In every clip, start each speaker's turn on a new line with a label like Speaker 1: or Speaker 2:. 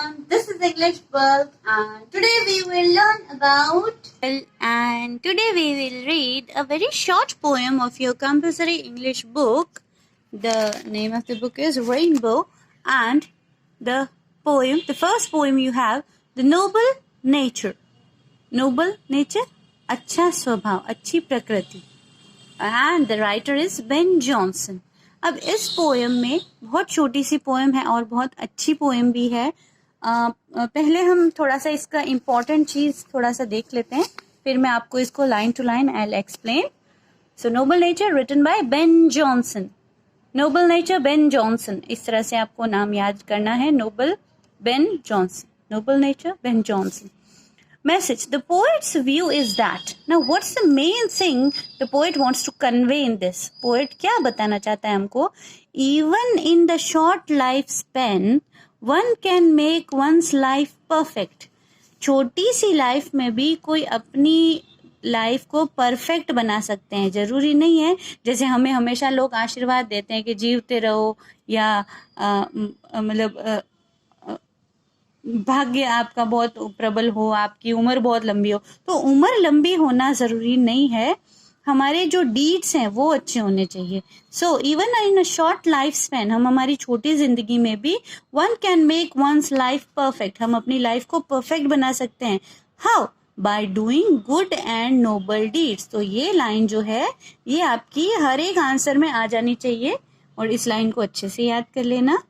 Speaker 1: everyone, this is English Bulk and today we will learn about and today we will read a very short poem of your compulsory English book. The name of the book is Rainbow and the first poem you have, The Noble Nature. Noble nature, अच्छा स्वभाव, अच्छी प्रकृति. And the writer is Ben Jonson. अब इस poem में बहुत छोटी सी poem है और बहुत अच्छी पोएम भी है. पहले हम थोड़ा सा इसका इम्पोर्टेंट चीज थोड़ा सा देख लेते हैं, फिर मैं आपको इसको line to line I will explain. So noble nature written by Ben Jonson. Noble nature Ben Jonson, इस तरह से आपको नाम याद करना है. Noble Ben Jonson, noble nature Ben Jonson. Message. The poet's view is that. Now, what's the main thing the poet wants to convey in this? Poet क्या बताना चाहता है हमको? Even in the short lifespan, one can make one's life perfect. छोटी सी life में भी कोई अपनी लाइफ को परफेक्ट बना सकते हैं. जरूरी नहीं है जैसे हमें हमेशा लोग आशीर्वाद देते हैं कि जीवते रहो या मतलब भाग्य आपका बहुत प्रबल हो, आपकी उम्र बहुत लंबी हो. तो उम्र लंबी होना जरूरी नहीं है, हमारे जो डीड्स हैं वो अच्छे होने चाहिए. So even in a short life span, हम हमारी छोटी जिंदगी में भी one can make one's life perfect, हम अपनी लाइफ को परफेक्ट बना सकते हैं. How? By doing good and noble deeds. तो ये लाइन जो है ये आपकी हर एक आंसर में आ जानी चाहिए और इस लाइन को अच्छे से याद कर लेना.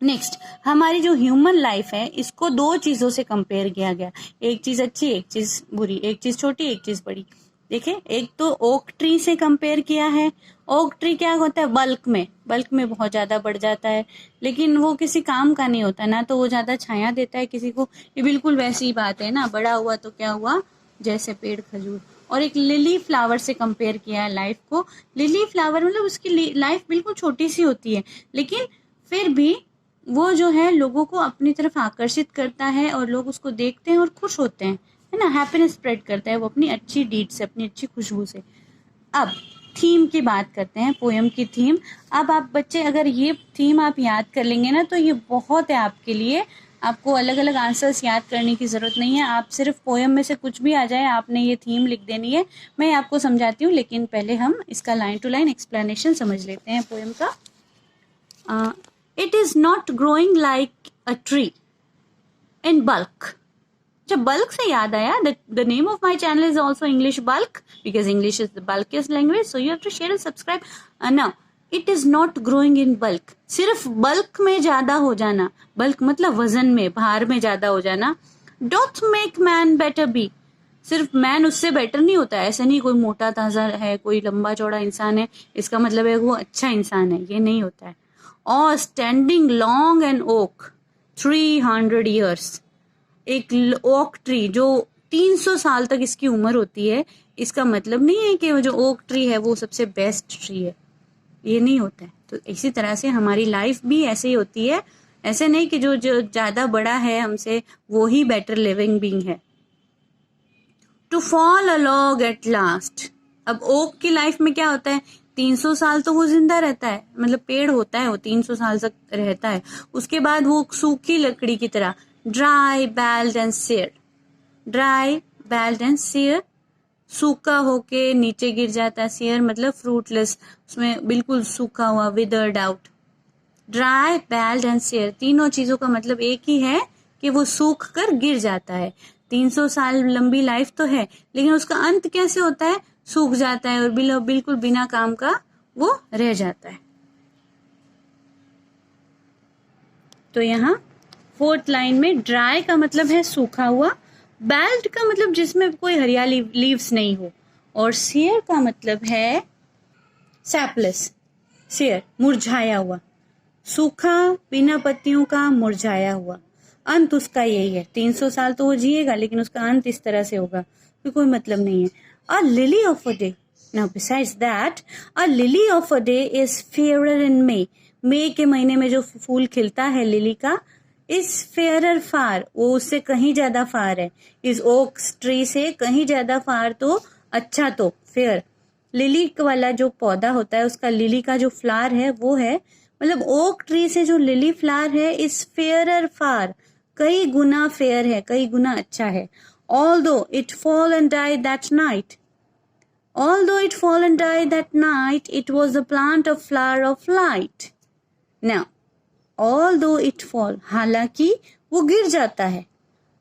Speaker 1: नेक्स्ट, हमारी जो ह्यूमन लाइफ है इसको दो चीजों से कंपेयर किया गया. एक चीज अच्छी, एक चीज बुरी, एक चीज छोटी, एक चीज बड़ी. देखें, एक तो ओक ट्री से कंपेयर किया है. ओक ट्री क्या होता है? बल्क में बहुत ज्यादा बढ़ जाता है, लेकिन वो किसी काम का नहीं होता ना. तो वो ज्यादा छाया देता है किसी को. ये बिल्कुल वैसी ही बात है ना, बड़ा हुआ तो क्या हुआ, जैसे पेड़ खजूर. और एक लिली फ्लावर से कंपेयर किया है लाइफ को. लिली फ्लावर मतलब उसकी लाइफ बिल्कुल छोटी सी होती है, लेकिन फिर भी वो जो है लोगों को अपनी तरफ आकर्षित करता है और लोग उसको देखते हैं और खुश होते हैं, है ना. हैप्पीनेस स्प्रेड करता है वो अपनी अच्छी डीड से, अपनी अच्छी खुशबू से. अब थीम की बात करते हैं, पोएम की थीम. अब आप बच्चे अगर ये थीम आप याद कर लेंगे ना तो ये बहुत है आपके लिए. आपको अलग अलग आंसर्स याद करने की जरूरत नहीं है. आप सिर्फ पोएम में से कुछ भी आ जाए, आपने ये थीम लिख देनी है. मैं आपको समझाती हूँ, लेकिन पहले हम इसका लाइन टू लाइन एक्सप्लेनेशन समझ लेते हैं पोएम का. It is not growing like a tree in bulk. जब bulk से याद आया, the name of my channel is also English Bulk because English is the bulkiest language, so you have to share and subscribe. Now, it is not growing in bulk. सिर्फ bulk में ज्यादा हो जाना, bulk मतलब वजन में, भार में ज्यादा हो जाना. Doth make man better be. सिर्फ मैन उससे बेटर नहीं होता है. ऐसा नहीं कोई मोटा ताजा है, कोई लंबा चौड़ा इंसान है, इसका मतलब है वो अच्छा इंसान है, ये नहीं होता है. और standing long and oak 300 years. एक ओक ट्री जो 300 साल तक इसकी उम्र होती है, इसका मतलब नहीं है कि वो जो ओक ट्री है वो सबसे बेस्ट ट्री है, ये नहीं होता है. तो इसी तरह से हमारी लाइफ भी ऐसे ही होती है. ऐसे नहीं कि जो ज्यादा बड़ा है हमसे वो ही बेटर लिविंग बीइंग है. To fall a log at last. अब ओक की लाइफ में क्या होता है? 300 साल तो वो जिंदा रहता है, मतलब पेड़ होता है वो 300 साल तक रहता है. उसके बाद वो सूखी लकड़ी की तरह dry bald and sere. Dry bald and sere, सूखा होके नीचे गिर जाता है. सेयर मतलब फ्रूटलेस, उसमें बिल्कुल सूखा हुआ, withered out. Dry bald and sere, तीनों चीजों का मतलब एक ही है कि वो सूख कर गिर जाता है. 300 साल लंबी लाइफ तो है, लेकिन उसका अंत कैसे होता है? सूख जाता है और बिल्कुल बिना काम का वो रह जाता है. तो यहाँ 4th लाइन में ड्राई का मतलब है सूखा हुआ, बेल्ड का मतलब जिसमें कोई हरियाली, लीव्स नहीं हो, और सेयर का मतलब है सैपलेस. सेयर मुरझाया हुआ, सूखा बिना पत्तियों का, मुरझाया हुआ. अंत उसका यही है. 300 साल तो वो जिएगा, लेकिन उसका अंत इस तरह से होगा, तो कोई मतलब नहीं है. A lily of a day. Now besides that, a lily of a day is fairer in May. मई के महीने में जो फूल खिलता है लिली का, is fairer far. वो उससे कहीं ज्यादा फार है. इस ओक ट्री से कहीं ज्यादा फार, तो अच्छा तो फेयर. लिली वाला जो पौधा होता है उसका, लिली का जो फ्लावर है वो है मतलब ओक ट्री से जो लिली फ्लावर है इज फेयरर फार, कई गुना फेयर है, कई गुना अच्छा है. Although it fall and died that night. Although it fall and died that night, it was the plant of flower of light. Now, although it fall, हालांकि वो गिर जाता है,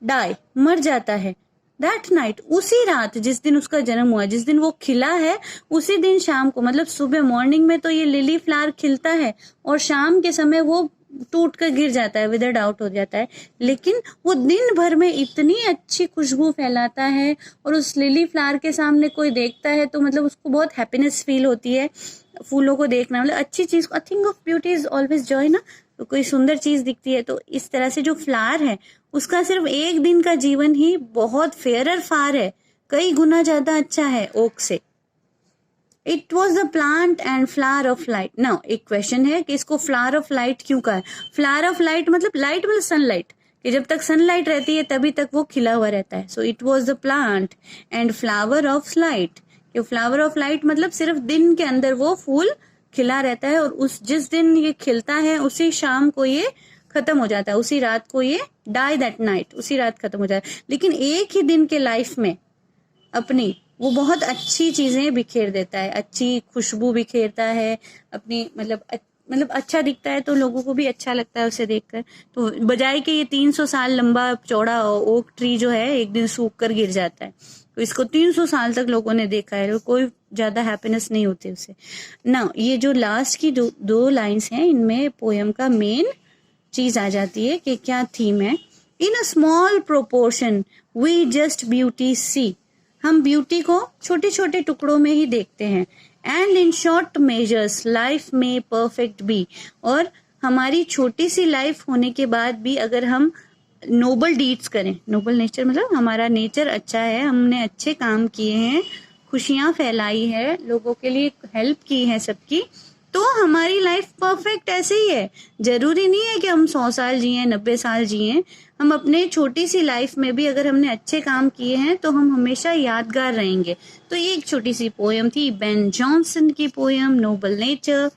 Speaker 1: die, मर जाता है, that night, उसी रात जिस दिन उसका जन्म हुआ, जिस दिन वो खिला है, उसी दिन शाम को, मतलब सुबह मॉर्निंग में तो ये लिली फ्लावर खिलता है और शाम के समय वो टूट कर गिर जाता है, विदर्ड आउट हो जाता है, लेकिन वो दिन भर में इतनी अच्छी खुशबू फैलाता है और उस लिली फ्लावर के सामने कोई देखता है तो मतलब उसको बहुत हैप्पीनेस फील होती है. फूलों को देखना मतलब अच्छी चीज, a thing of beauty is always Joy ना. तो कोई सुंदर चीज दिखती है तो इस तरह से जो फ्लावर है उसका सिर्फ एक दिन का जीवन ही बहुत फेयरर फार है, कई गुना ज्यादा अच्छा है ओक से. It was the plant and flower of light. Now एक क्वेश्चन है कि इसको फ्लावर ऑफ लाइट क्यों कहा है. फ्लावर ऑफ लाइट मतलब लाइट मतलब सनलाइट, कि जब तक सनलाइट रहती है तभी तक वो खिला हुआ रहता है. So it was the plant and flower of light. Flower of light मतलब सिर्फ दिन के अंदर वो फूल खिला रहता है और उस जिस दिन ये खिलता है उसी शाम को ये खत्म हो जाता है, उसी रात को ये डाई दैट नाइट, उसी रात खत्म हो जाता है. लेकिन एक ही दिन के लाइफ में अपनी वो बहुत अच्छी चीजें बिखेर देता है, अच्छी खुशबू बिखेरता है अपनी, मतलब अच्छा दिखता है तो लोगों को भी अच्छा लगता है उसे देखकर. तो बजाय के ये 300 साल लंबा चौड़ा ओक ट्री जो है एक दिन सूख कर गिर जाता है, तो इसको 300 साल तक लोगों ने देखा है, कोई ज्यादा हैप्पीनेस नहीं होती उसे ना. ये जो लास्ट की दो लाइंस हैं इनमें पोयम का मेन चीज आ जाती है कि क्या थीम है. In a small proportion we just beauty see. हम ब्यूटी को छोटे छोटे टुकड़ों में ही देखते हैं. And in short measures life में परफेक्ट बी. और हमारी छोटी सी लाइफ होने के बाद भी अगर हम नोबल डीड्स करें, नोबल नेचर मतलब हमारा नेचर अच्छा है, हमने अच्छे काम किए हैं, खुशियां फैलाई है, लोगों के लिए हेल्प की है सबकी, तो हमारी लाइफ परफेक्ट ऐसे ही है. जरूरी नहीं है कि हम 100 साल जिए, 90 साल जिए. हम अपने छोटी सी लाइफ में भी अगर हमने अच्छे काम किए हैं तो हम हमेशा यादगार रहेंगे. तो ये एक छोटी सी पोयम थी, बेन जॉनसन की पोयम नोबल नेचर.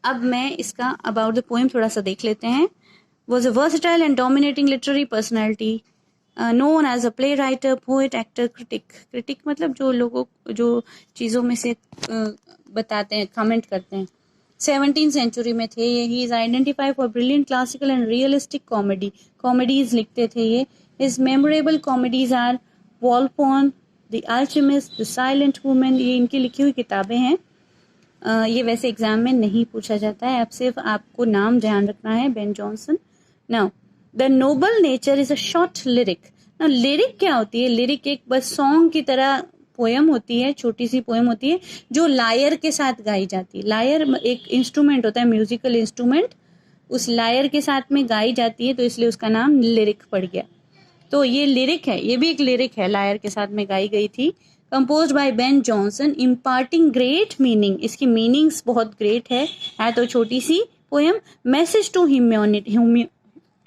Speaker 1: अब मैं इसका अबाउट द पोयम थोड़ा सा देख लेते हैं. Was a versatile and dominating literary personality, known as a playwright, poet, actor, critic. critic मतलब जो लोगों जो चीज़ों में से बताते हैं, कमेंट करते हैं. 17th सेंचुरी में थे ये. He is identified for brilliant classical and realistic comedy. Comedies लिखते थे ये. His memorable comedies are Volpone, the alchemist, the silent woman. ये इनकी लिखी हुई किताबें हैं. ये वैसे एग्जाम में नहीं पूछा जाता है, अब सिर्फ आपको नाम ध्यान रखना है, Ben Jonson. Now the Nobel nature is a short lyric. ना लिरिक क्या होती है? लिरिक एक बस सॉन्ग की तरह पोयम होती है, छोटी सी पोयम होती है जो लायर के साथ गाई जाती है. लायर एक इंस्ट्रूमेंट होता है, म्यूजिकल इंस्ट्रूमेंट, उस लायर के साथ में गाई जाती है तो इसलिए उसका नाम लिरिक पड़ गया. तो ये लिरिक है, ये भी एक लिरिक है, लायर के साथ में गाई गई थी. Composed bye Ben Johnson, imparting great meaning. इसकी मीनिंग्स बहुत ग्रेट है तो छोटी सी पोयम. मैसेज टू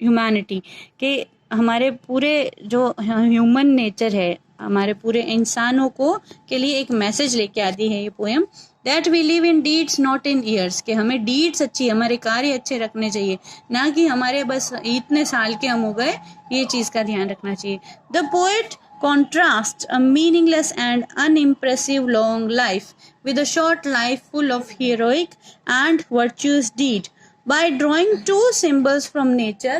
Speaker 1: ह्यूमैनिटी के हमारे पूरे जो ह्यूमन नेचर है, हमारे पूरे इंसानों को के लिए एक मैसेज लेके आती है ये poem. That we live in deeds not in years. कि हमें डीड्स अच्छी, हमारे कार्य अच्छे रखने चाहिए, ना कि हमारे बस इतने साल के हम हो गए, ये चीज का ध्यान रखना चाहिए. The poet contrasts a meaningless and unimpressive long life with a short life full of heroic and virtuous deed by drawing two symbols from nature.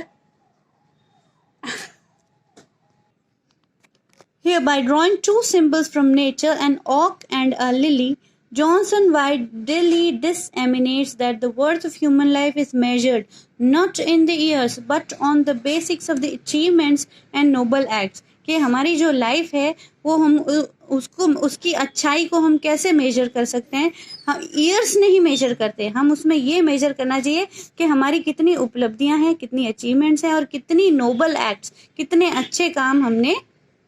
Speaker 1: Here, by drawing two symbols from nature, an oak and a lily, Johnson widely disseminates that the worth of human life is measured not in the years but on the basics of the achievements and noble acts. कि हमारी जो life है वो हम उसको, उसकी अच्छाई को हम कैसे मेजर कर सकते हैं? हम ईयर्स नहीं मेजर करते, हम उसमें ये मेजर करना चाहिए कि हमारी कितनी उपलब्धियां हैं, कितनी अचीवमेंट्स हैं और कितनी नोबल एक्ट्स, कितने अच्छे काम हमने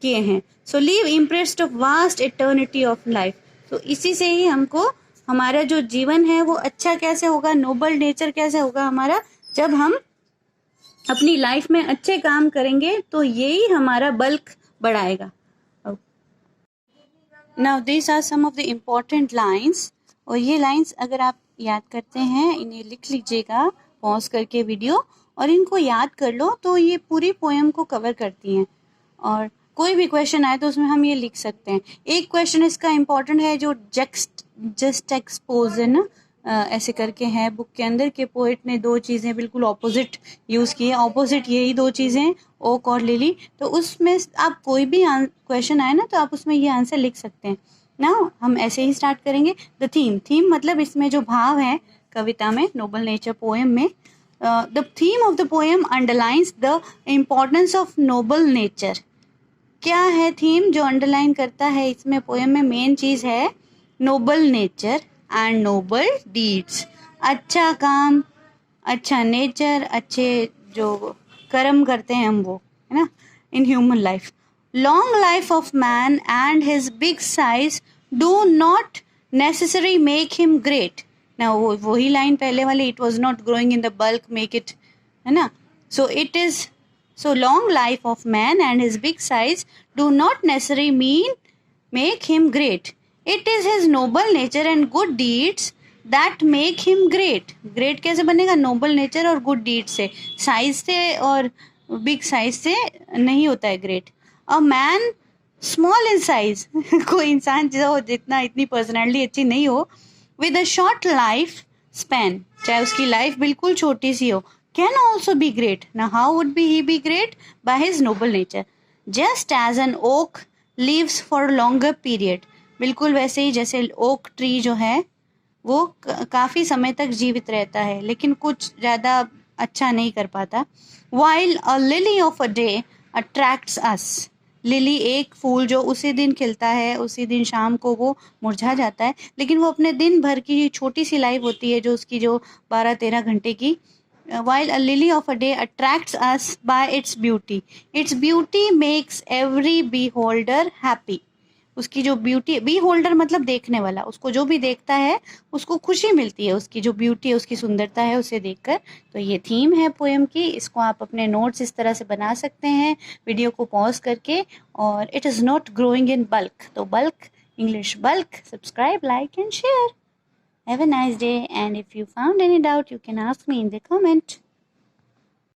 Speaker 1: किए हैं. So leave impressed of vast eternity of life. तो इसी से ही हमको हमारा जो जीवन है वो अच्छा कैसे होगा, नोबल नेचर कैसे होगा हमारा, जब हम अपनी लाइफ में अच्छे काम करेंगे तो यही हमारा बल्क बढ़ाएगा. Now these are some of the important lines. और ये लाइंस अगर आप याद करते हैं, इन्हें लिख लीजिएगा पॉज करके वीडियो, और इनको याद कर लो तो ये पूरी पोएम को कवर करती हैं। और कोई भी क्वेश्चन आए तो उसमें हम ये लिख सकते हैं। एक क्वेश्चन इसका इम्पोर्टेंट है जो जस्ट एक्सपोज है ना, ऐसे करके है बुक के अंदर के पोएट ने दो चीज़ें बिल्कुल ऑपोजिट यूज़ की है, ऑपोजिट यही दो चीज़ें ओक और लिली। तो उसमें आप कोई भी क्वेश्चन आए ना तो आप उसमें ये आंसर लिख सकते हैं ना। हम ऐसे ही स्टार्ट करेंगे। द थीम मतलब इसमें जो भाव है कविता में, नोबल नेचर पोएम में, the theme of the poem underlines the importance of noble nature. क्या है थीम जो अंडरलाइन करता है इसमें पोएम में? मेन चीज़ है noble nature and noble deeds. अच्छा काम, अच्छा नेचर, अच्छे जो कर्म करते हैं हम वो, है ना, in human life. Long life of man and his big size do not necessary make him great ना। वही लाइन पहले वाली, it was not growing in the bulk make it, है ना। So it is, so long life of man and his big size do not necessarily make him great. It is his noble nature and good deeds that make him great. Great कैसे बनेगा? noble nature और good deeds से, size से और big size से नहीं होता है great. A man small in size कोई इंसान जो जितना इतनी personality अच्छी नहीं हो, with a short life span, चाहे उसकी life बिल्कुल छोटी सी हो, can also be great. Now how would he be great? By his noble nature. Just as an oak lives for a longer period. बिल्कुल वैसे ही जैसे ओक ट्री जो है वो काफ़ी समय तक जीवित रहता है लेकिन कुछ ज़्यादा अच्छा नहीं कर पाता. While a lily of a day attracts us. Lily एक फूल जो उसी दिन खिलता है, उसी दिन शाम को वो मुरझा जाता है, लेकिन वो अपने दिन भर की छोटी सी लाइफ होती है जो उसकी जो 12-13 घंटे की. While a lily of a day attracts us by its beauty makes every beholder happy. उसकी जो ब्यूटी, beholder मतलब देखने वाला, उसको जो भी देखता है उसको खुशी मिलती है, उसकी जो ब्यूटी है, उसकी सुंदरता है, उसे देखकर. तो ये थीम है पोएम की. इसको आप अपने नोट्स इस तरह से बना सकते हैं वीडियो को पॉज करके. और it is not growing in bulk, तो bulk, English bulk. Subscribe, like and share. Have a nice day, and if you found any doubt you can ask me in the comment.